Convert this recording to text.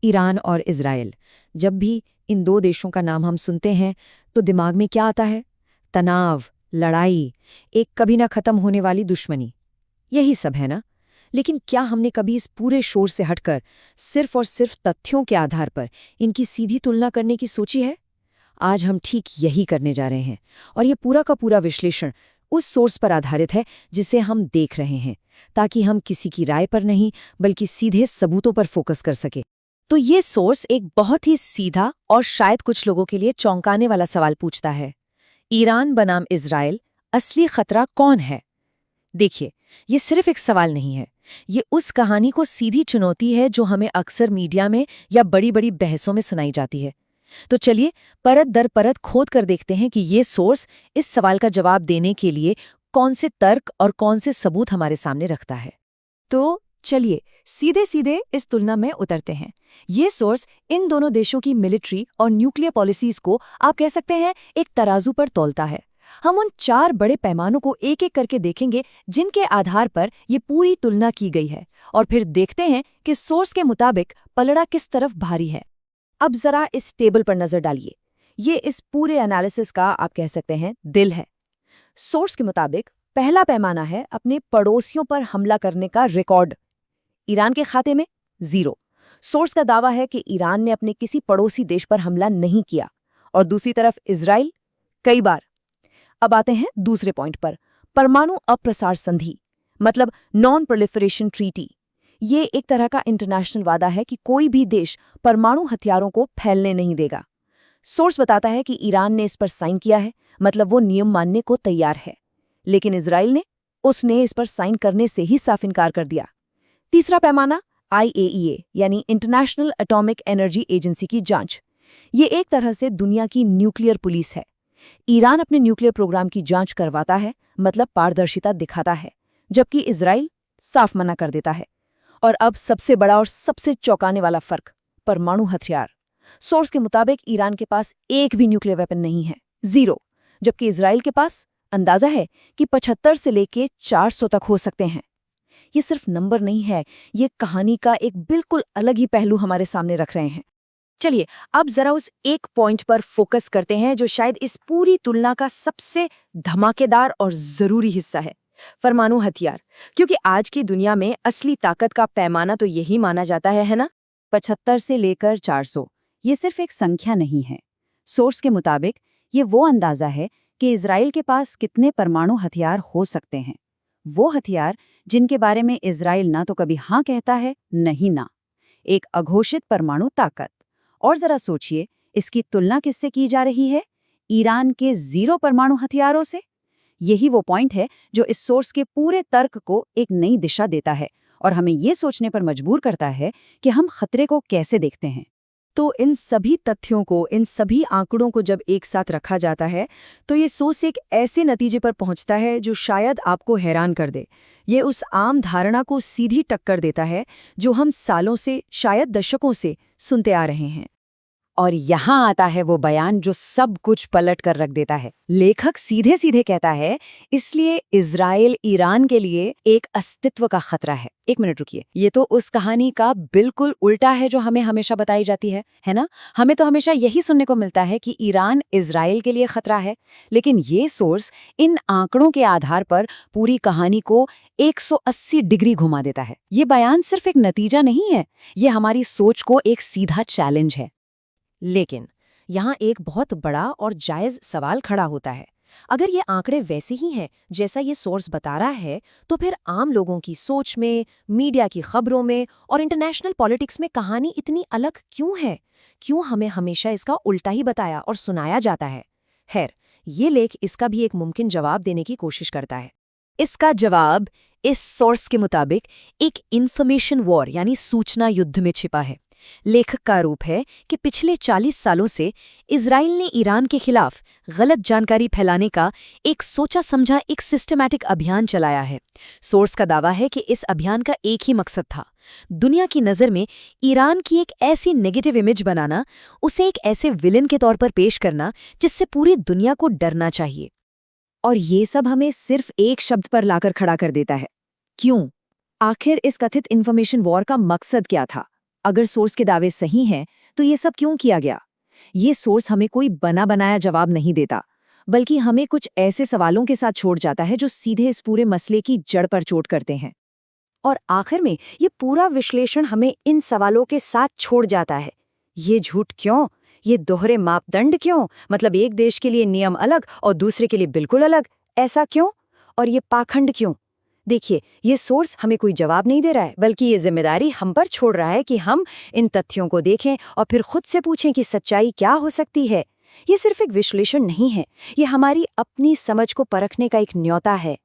Iran और Israel. जब भी इन दो देशों का नाम हम सुनते हैं तो दिमाग में क्या आता है? तनाव, लड़ाई, एक कभी ना खत्म होने वाली दुश्मनी। यही सब है ना? लेकिन क्या हमने कभी इस पूरे शोर से हटकर सिर्फ और सिर्फ तथ्यों के आधार पर इनकी सीधी तुलना करने की सोची है? आज हम ठीक यही करने जा रहे हैं। और ये पूरा का पूरा विश्लेषण उस सोर्स पर आधारित है जिसे हम देख रहे हैं, ताकि हम किसी की राय पर नहीं बल्कि सीधे सबूतों पर फोकस कर सके। तो ये सोर्स एक बहुत ही सीधा और शायद कुछ लोगों के लिए चौंकाने वाला सवाल पूछता है। ईरान बनाम इज़राइल, असली खतरा कौन है? देखिए, ये सिर्फ एक सवाल नहीं है। ये उस कहानी को सीधी चुनौती है जो हमें अक्सर मीडिया में या बड़ी बड़ी बहसों में सुनाई जाती है। तो चलिए परत दर परत खोद कर देखते हैं कि ये सोर्स इस सवाल का जवाब देने के लिए कौन से तर्क और कौन से सबूत हमारे सामने रखता है। तो चलिए सीधे सीधे इस तुलना में उतरते हैं। ये सोर्स इन दोनों देशों की मिलिट्री और न्यूक्लियर पॉलिसीज को आप कह सकते हैं एक तराजू पर तौलता है। हम उन 4 बड़े पैमानों को एक एक करके देखेंगे जिनके आधार पर ये पूरी तुलना की गई है, और फिर देखते हैं कि सोर्स के मुताबिक पलड़ा किस तरफ भारी है। अब जरा इस टेबल पर नजर डालिए। ये इस पूरे एनालिसिस का आप कह सकते हैं दिल है। सोर्स के मुताबिक पहला पैमाना है अपने पड़ोसियों पर हमला करने का रिकॉर्ड। ईरान के खाते में 0। सोर्स का दावा है कि ईरान ने अपने किसी पड़ोसी देश पर हमला नहीं किया। और दूसरी तरफ इजराइल कई बार। अब आते हैं दूसरे पॉइंट पर, परमाणु अप्रसार संधि, मतलब नॉन प्रोलिफरेशन ट्रीटी। ये एक तरह का इंटरनेशनल वादा है कि कोई भी देश परमाणु हथियारों को फैलने नहीं देगा। सोर्स बताता है कि ईरान ने इस पर साइन किया है, मतलब वो नियम मानने को तैयार है। लेकिन इजराइल ने इस पर साइन करने से ही साफ इनकार कर दिया। तीसरा पैमाना IAEA यानी इंटरनेशनल एटॉमिक एनर्जी एजेंसी की जांच। ये एक तरह से दुनिया की न्यूक्लियर पुलिस है। ईरान अपने न्यूक्लियर प्रोग्राम की जांच करवाता है, मतलब पारदर्शिता दिखाता है, जबकि इजराइल साफ मना कर देता है। और अब सबसे बड़ा और सबसे चौंकाने वाला फर्क, परमाणु हथियार। सोर्स के मुताबिक ईरान के पास एक भी न्यूक्लियर वेपन नहीं है, 0, जबकि इजराइल के पास अंदाजा है कि 75 से लेके 400 तक हो सकते हैं। ये सिर्फ नंबर नहीं है, ये कहानी का एक बिल्कुल अलग ही पहलू हमारे सामने रख रहे हैं। चलिए अब जरा उस एक पॉइंट पर फोकस करते हैं जो शायद इस पूरी तुलना का सबसे धमाकेदार और जरूरी हिस्सा है, परमाणु हथियार। क्योंकि आज की दुनिया में असली ताकत का पैमाना तो यही माना जाता है ना? 75 से लेकर 400, ये सिर्फ एक संख्या नहीं है। सोर्स के मुताबिक ये वो अंदाजा है कि इजराइल के पास कितने परमाणु हथियार हो सकते हैं। वो हथियार जिनके बारे में इजराइल ना तो कभी हाँ कहता है, नहीं ना। एक अघोषित परमाणु ताकत। और जरा सोचिए, इसकी तुलना किससे की जा रही है? ईरान के 0 परमाणु हथियारों से। यही वो पॉइंट है जो इस सोर्स के पूरे तर्क को एक नई दिशा देता है और हमें ये सोचने पर मजबूर करता है कि हम खतरे को कैसे देखते हैं। तो इन सभी तथ्यों को, इन सभी आंकड़ों को जब एक साथ रखा जाता है तो ये सोच एक ऐसे नतीजे पर पहुंचता है जो शायद आपको हैरान कर दे। ये उस आम धारणा को सीधी टक्कर देता है जो हम सालों से, शायद दशकों से सुनते आ रहे हैं। और यहाँ आता है वो बयान जो सब कुछ पलट कर रख देता है। लेखक सीधे सीधे कहता है, इसलिए इजराइल ईरान के लिए एक अस्तित्व का खतरा है। एक मिनट रुकिए, ये तो उस कहानी का बिल्कुल उल्टा है जो हमें हमेशा बताई जाती है ना? हमें तो हमेशा यही सुनने को मिलता है कि ईरान इजराइल के लिए खतरा है। लेकिन ये सोर्स इन आंकड़ों के आधार पर पूरी कहानी को 180 डिग्री घुमा देता है। ये बयान सिर्फ एक नतीजा नहीं है, ये हमारी सोच को एक सीधा चैलेंज है। लेकिन यहाँ एक बहुत बड़ा और जायज़ सवाल खड़ा होता है। अगर ये आंकड़े वैसे ही हैं जैसा ये सोर्स बता रहा है, तो फिर आम लोगों की सोच में, मीडिया की खबरों में और इंटरनेशनल पॉलिटिक्स में कहानी इतनी अलग क्यों है? क्यों हमें हमेशा इसका उल्टा ही बताया और सुनाया जाता है? खैर, ये लेख इसका भी एक मुमकिन जवाब देने की कोशिश करता है। इसका जवाब इस सोर्स के मुताबिक एक इंफॉर्मेशन वॉर यानी सूचना युद्ध में छिपा है। लेखक का आरोप है कि पिछले 40 सालों से इजराइल ने ईरान के खिलाफ गलत जानकारी फैलाने का एक सोचा समझा, एक सिस्टमैटिक अभियान चलाया है। सोर्स का दावा है कि इस अभियान का एक ही मकसद था, दुनिया की नज़र में ईरान की एक ऐसी नेगेटिव इमेज बनाना, उसे एक ऐसे विलेन के तौर पर पेश करना जिससे पूरी दुनिया को डरना चाहिए। और ये सब हमें सिर्फ एक शब्द पर लाकर खड़ा कर देता है, क्यों? आखिर इस कथित इन्फॉर्मेशन वॉर का मकसद क्या था? अगर सोर्स के दावे सही हैं, तो ये सब क्यों किया गया? ये सोर्स हमें कोई बना बनाया जवाब नहीं देता, बल्कि हमें कुछ ऐसे सवालों के साथ छोड़ जाता है जो सीधे इस पूरे मसले की जड़ पर चोट करते हैं। और आखिर में ये पूरा विश्लेषण हमें इन सवालों के साथ छोड़ जाता है। ये झूठ क्यों? ये दोहरे मापदंड क्यों? मतलब एक देश के लिए नियम अलग और दूसरे के लिए बिल्कुल अलग, ऐसा क्यों? और ये पाखंड क्यों? देखिए, ये सोर्स हमें कोई जवाब नहीं दे रहा है, बल्कि ये जिम्मेदारी हम पर छोड़ रहा है कि हम इन तथ्यों को देखें और फिर खुद से पूछें कि सच्चाई क्या हो सकती है। ये सिर्फ एक विश्लेषण नहीं है, ये हमारी अपनी समझ को परखने का एक न्योता है।